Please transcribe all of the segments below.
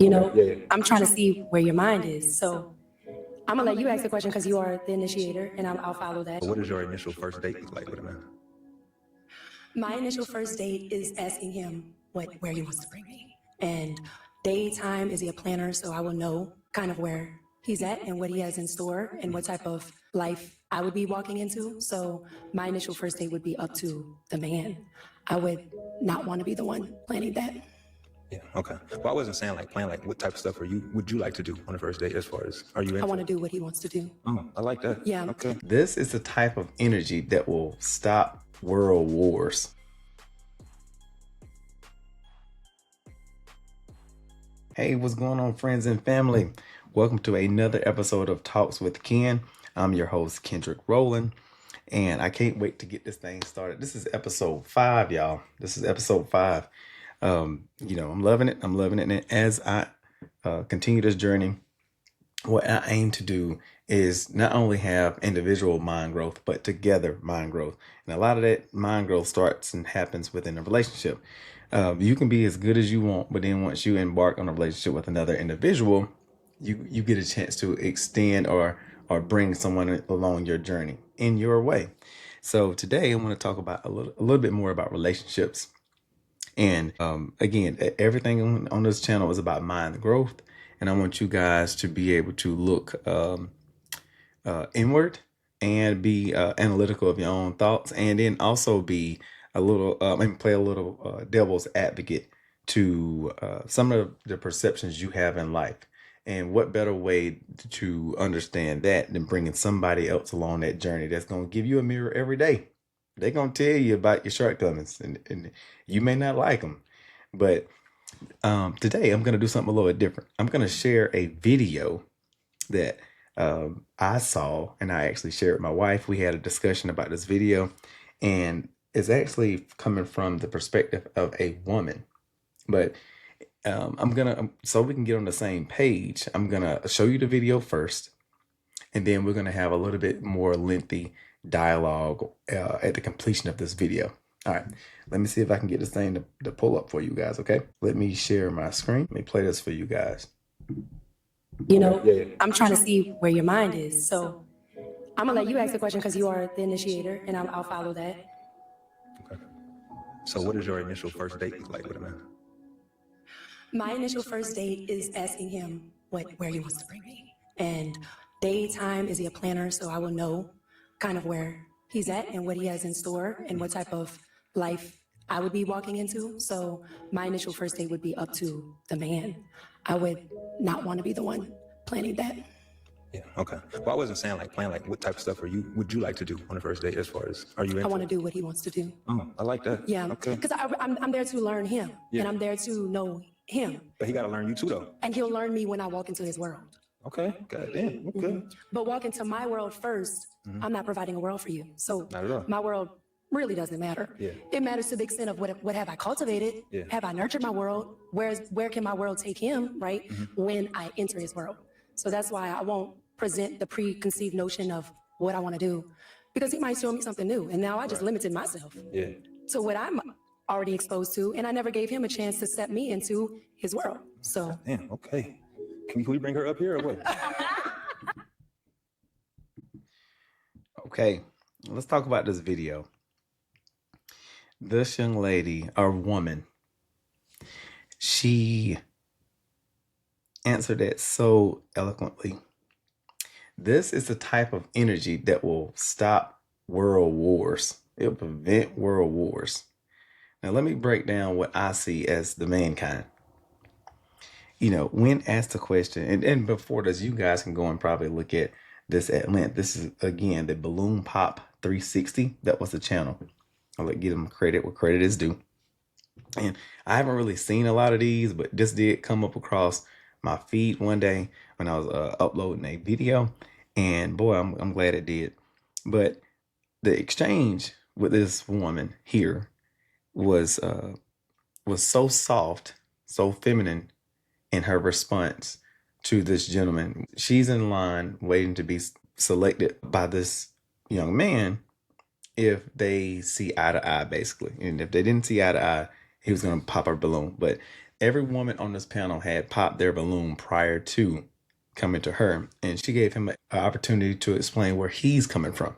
I'm trying to see where your mind is. So I'm gonna let you ask the question because you are the initiator, and I'll follow that. What does your initial first date look like with a man? My initial first date is asking him where he wants to bring me, and daytime, is he a planner? So I will know kind of where he's at and what he has in store and what type of life I would be walking into. So my initial first date would be up to the man. I would not want to be the one planning that. Yeah, okay. Well, I wasn't saying like plan, like what type of stuff would you like to do on the first date as far as are you into? I want to do what he wants to do. Oh, I like that. Yeah. Okay. This is the type of energy that will stop world wars. Hey, what's going on, friends and family? Welcome to another episode of Talks with Ken. I'm your host, Kendrick Rowland, and I can't wait to get this thing started. This is episode 5, y'all. This is episode 5. I'm loving it. And as I continue this journey, what I aim to do is not only have individual mind growth, but together mind growth. And a lot of that mind growth starts and happens within a relationship. You can be as good as you want, but then once you embark on a relationship with another individual, you get a chance to extend or bring someone along your journey in your way. So today I want to talk about a little bit more about relationships. And again, everything on this channel is about mind growth. And I want you guys to be able to look inward and be analytical of your own thoughts, and then also be a little and play a little devil's advocate to some of the perceptions you have in life. And what better way to understand that than bringing somebody else along that journey that's going to give you a mirror every day. They're going to tell you about your shortcomings, and you may not like them. But today I'm going to do something a little bit different. I'm going to share a video that I saw, and I actually shared with my wife. We had a discussion about this video, and it's actually coming from the perspective of a woman. But so we can get on the same page, I'm going to show you the video first, and then we're going to have a little bit more lengthy dialogue at the completion of this video. All right, let me see if I can get this thing to pull up for you guys. Okay, let me share my screen. Let me play this for you guys. I'm trying to see where your mind is. So I'm gonna let you ask the question because you are the initiator, and I'll follow that. Okay. So what does your initial first date look like with a man? My initial first date is asking him where he wants to bring me, and daytime, is he a planner? So I will know kind of where he's at and what he has in store and what type of life I would be walking into. So my initial first date would be up to the man. I would not want to be the one planning that. Yeah, okay. Well, I wasn't saying like plan, like what type of stuff would you like to do on the first date as far as are you into? I want to do what he wants to do. Oh, I like that. Yeah, okay. Because I'm there to learn him, and I'm there to know him. But he got to learn you too, though. And he'll learn me when I walk into his world. Okay, goddamn, okay. But walk into my world first, I'm not providing a world for you. So Not at all. my world really doesn't matter. Yeah. It matters to the extent of what have I cultivated? Yeah. Have I nurtured my world? Where can my world take him, right? When I enter his world. So that's why I won't present the preconceived notion of what I want to do, because he might show me something new. And now I just limited myself Yeah. to what I'm already exposed to, and I never gave him a chance to step me into his world. So Damn, okay. Can we bring her up here or what? Okay, let's talk about this video. This young lady, or woman, she answered it so eloquently. This is the type of energy that will stop world wars. It will prevent world wars. Now, let me break down what I see as the mankind. When asked a question, and before this, you guys can go and probably look at this at length. This is, again, the Balloon Pop 360. That was the channel. I'll give them credit where credit is due. And I haven't really seen a lot of these, but this did come up across my feed one day when I was uploading a video. And boy, I'm glad it did. But the exchange with this woman here was so soft, so feminine in her response to this gentleman. She's in line waiting to be selected by this young man if they see eye to eye, basically. And if they didn't see eye to eye, he was going to pop her balloon. But Every woman on this panel had popped their balloon prior to coming to her, and she gave him an opportunity to explain where he's coming from.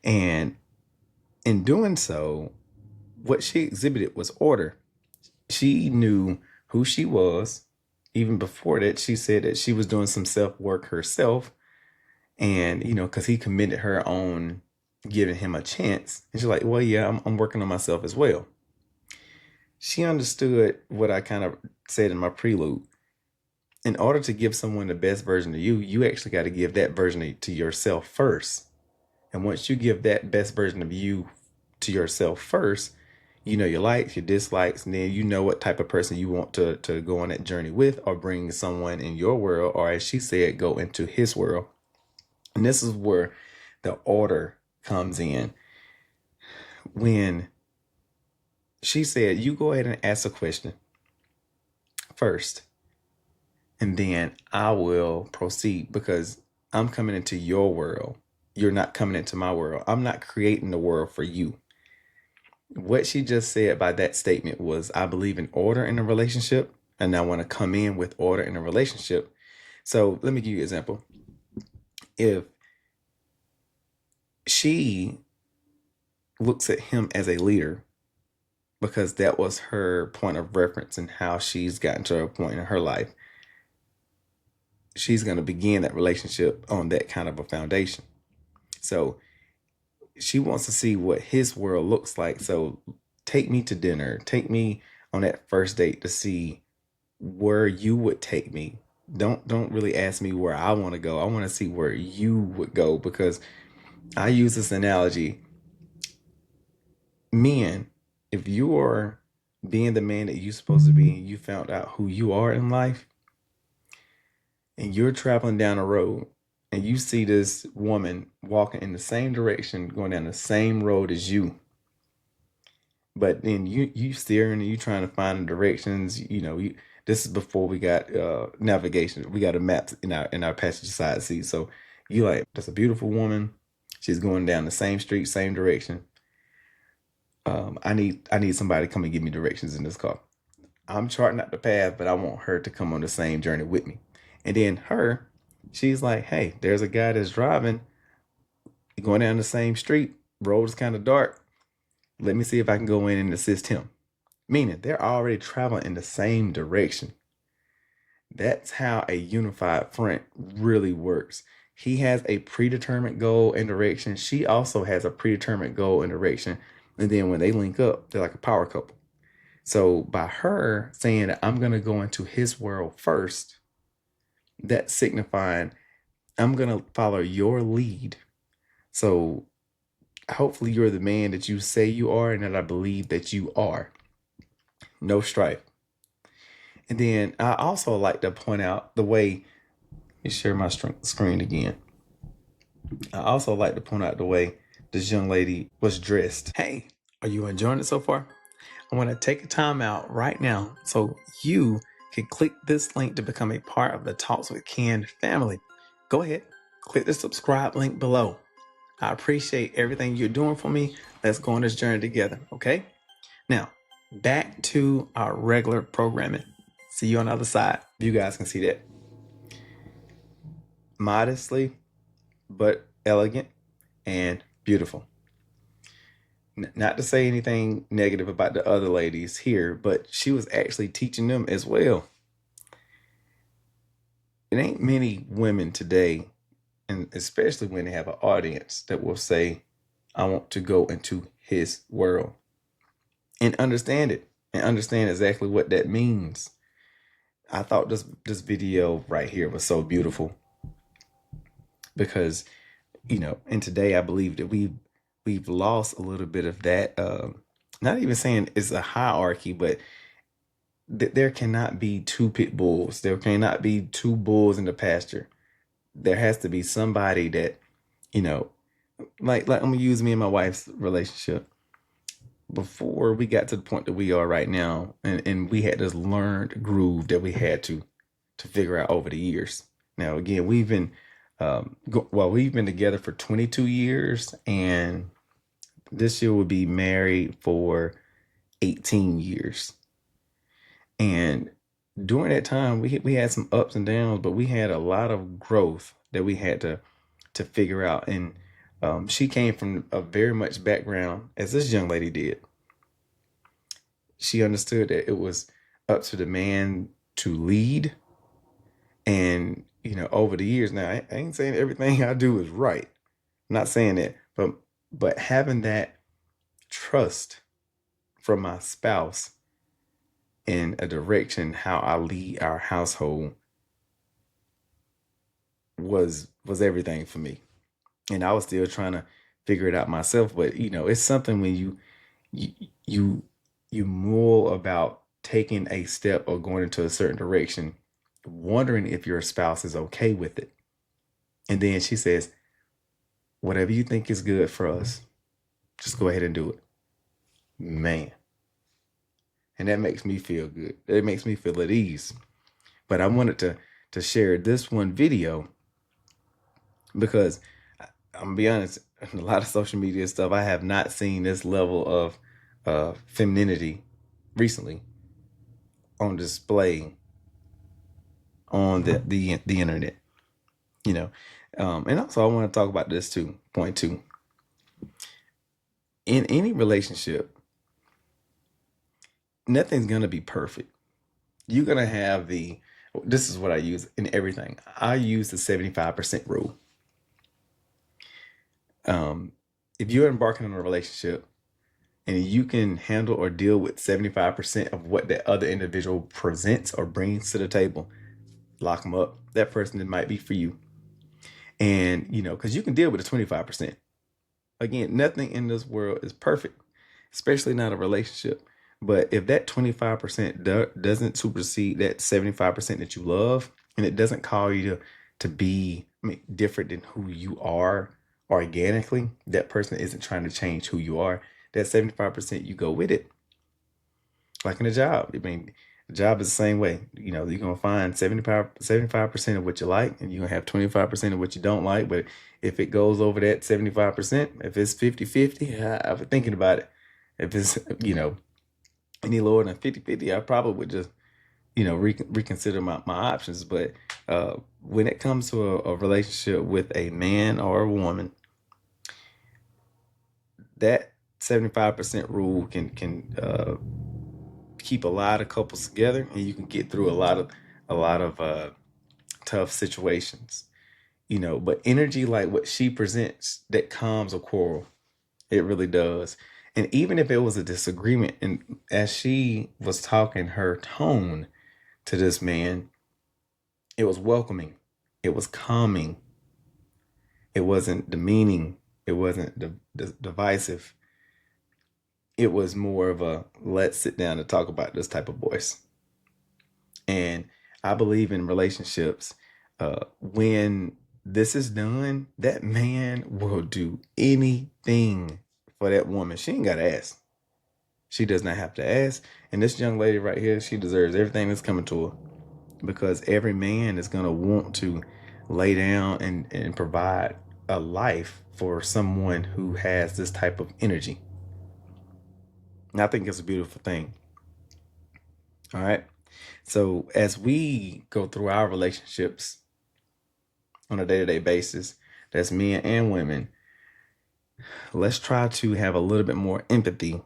And in doing so, what she exhibited was order. She knew who she was. Even before that, she said that she was doing some self work herself. And, because he committed her on giving him a chance. And she's like, well, yeah, I'm working on myself as well. She understood what I kind of said in my prelude. In order to give someone the best version of you, you actually got to give that version to yourself first. And once you give that best version of you to yourself first, you know your likes, your dislikes, and then you know what type of person you want to go on that journey with, or bring someone in your world, or as she said, go into his world. And this is where the order comes in. When she said, you go ahead and ask a question first, and then I will proceed, because I'm coming into your world. You're not coming into my world. I'm not creating the world for you. What she just said by that statement was, I believe in order in a relationship, and I want to come in with order in a relationship. So let me give you an example. If she looks at him as a leader, because that was her point of reference and how she's gotten to a point in her life, she's going to begin that relationship on that kind of a foundation. So she wants to see what his world looks like. So take me to dinner, take me on that first date to see where you would take me. Don't really ask me where I want to go. I want to see where you would go, because I use this analogy. Men, if you are being the man that you're supposed to be, and you found out who you are in life, and you're traveling down a road, and you see this woman walking in the same direction, going down the same road as you, but then you steering and you trying to find the directions. This is before we got navigation. We got a map in our passenger side seat. So you like, that's a beautiful woman. She's going down the same street, same direction. I need somebody to come and give me directions in this car. I'm charting out the path, but I want her to come on the same journey with me. And then she's like, hey, there's a guy that's driving, going down the same street. Road is kind of dark. Let me see if I can go in and assist him. Meaning they're already traveling in the same direction. That's how a unified front really works. He has a predetermined goal and direction. She also has a predetermined goal and direction. And then when they link up, they're like a power couple. So by her saying that I'm going to go into his world first, that's signifying I'm going to follow your lead. So hopefully you're the man that you say you are, and that I believe that you are. No strife. And then I also like to point out the way, let me share my screen again. I also like to point out the way this young lady was dressed. Hey, are you enjoying it so far? I want to take a time out right now so you can click this link to become a part of the Talks with Ken family. Go ahead, click the subscribe link below. I appreciate everything you're doing for me. Let's go on this journey together, okay? Now, back to our regular programming. See you on the other side. You guys can see that. Modestly, but elegant and beautiful. Not to say anything negative about the other ladies here, but she was actually teaching them as well. It ain't many women today, and especially when they have an audience, that will say, I want to go into his world, and understand it, and understand exactly what that means. I thought this video right here was so beautiful, because, and today I believe that we've lost a little bit of that. Not even saying it's a hierarchy, but there cannot be two pit bulls. There cannot be two bulls in the pasture. There has to be somebody that, like I'm gonna use me and my wife's relationship. Before we got to the point that we are right now, and we had this learned groove that we had to figure out over the years. Now, again, we've been together for 22 years, and this year we'll be married for 18 years. And during that time, we had some ups and downs, but we had a lot of growth that we had to figure out. And she came from a very much background as this young lady did. She understood that it was up to the man to lead. And, over the years, now I ain't saying everything I do is right. I'm not saying that, but having that trust from my spouse in a direction how I lead our household was everything for me. And I was still trying to figure it out myself. But it's something when you you you mull about taking a step or going into a certain direction, wondering if your spouse is okay with it. And then she says, whatever you think is good for us, just go ahead and do it. Man. And that makes me feel good. It makes me feel at ease. But I wanted to share this one video because I'm gonna be honest, a lot of social media stuff, I have not seen this level of femininity recently on display on the internet. And also I want to talk about this too. Point two. In any relationship, nothing's gonna be perfect. You're gonna have this is what I use in everything. I use the 75% rule. If you're embarking on a relationship and you can handle or deal with 75% of what that other individual presents or brings to the table, lock them up. That person, it might be for you. And, because you can deal with the 25%. Again, nothing in this world is perfect, especially not a relationship. But if that 25% doesn't supersede that 75% that you love, and it doesn't call you to be different than who you are organically, that person isn't trying to change who you are. That 75%, you go with it. Like in a job. The job is the same way. You're going to find 75% of what you like, and you're going to have 25% of what you don't like. But if it goes over that 75%, if it's 50-50, I've been thinking about it. If it's, any lower than 50-50, I probably would just, reconsider my options. But when it comes to a relationship with a man or a woman, that 75% rule can keep a lot of couples together, and you can get through a lot of tough situations. But energy like what she presents, that calms a quarrel. It really does. And even if it was a disagreement, and as she was talking, her tone to this man, it was welcoming. It was calming. It wasn't demeaning. It wasn't divisive. It was more of a, let's sit down and talk about this type of voice. And I believe in relationships, when this is done, that man will do anything for that woman. She ain't got to ask. She does not have to ask. And this young lady right here, she deserves everything that's coming to her, because every man is going to want to lay down and provide a life for someone who has this type of energy. And I think it's a beautiful thing. All right. So as we go through our relationships on a day-to-day basis, that's men and women, let's try to have a little bit more empathy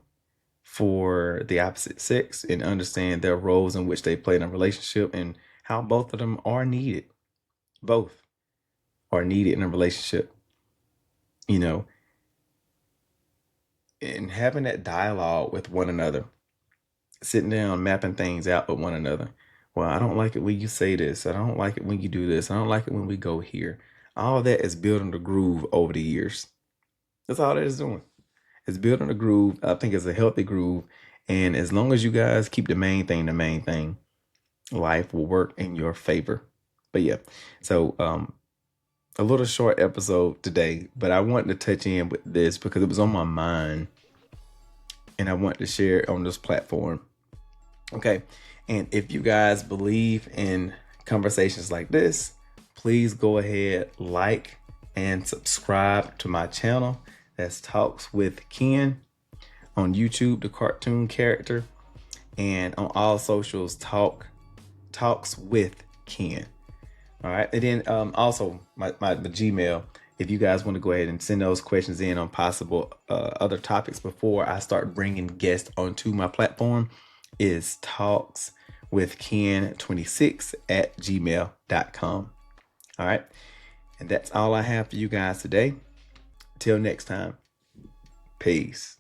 for the opposite sex and understand their roles in which they play in a relationship and how both of them are needed. Both are needed in a relationship, and having that dialogue with one another, sitting down, mapping things out with one another. Well, I don't like it when you say this. I don't like it when you do this. I don't like it when we go here. All of that is building the groove over the years. That's all that is doing. It's building a groove. I think it's a healthy groove. And as long as you guys keep the main thing, life will work in your favor. But yeah, so a little short episode today, but I wanted to touch in with this because it was on my mind and I wanted to share it on this platform. Okay. And if you guys believe in conversations like this, please go ahead, like and subscribe to my channel. That's Talks with Ken on YouTube, the cartoon character. and on all socials, talks with Ken. All right. And then also my Gmail, if you guys want to go ahead and send those questions in on possible other topics before I start bringing guests onto my platform, is talkswithken26@gmail.com. All right. And that's all I have for you guys today. Till next time. Peace.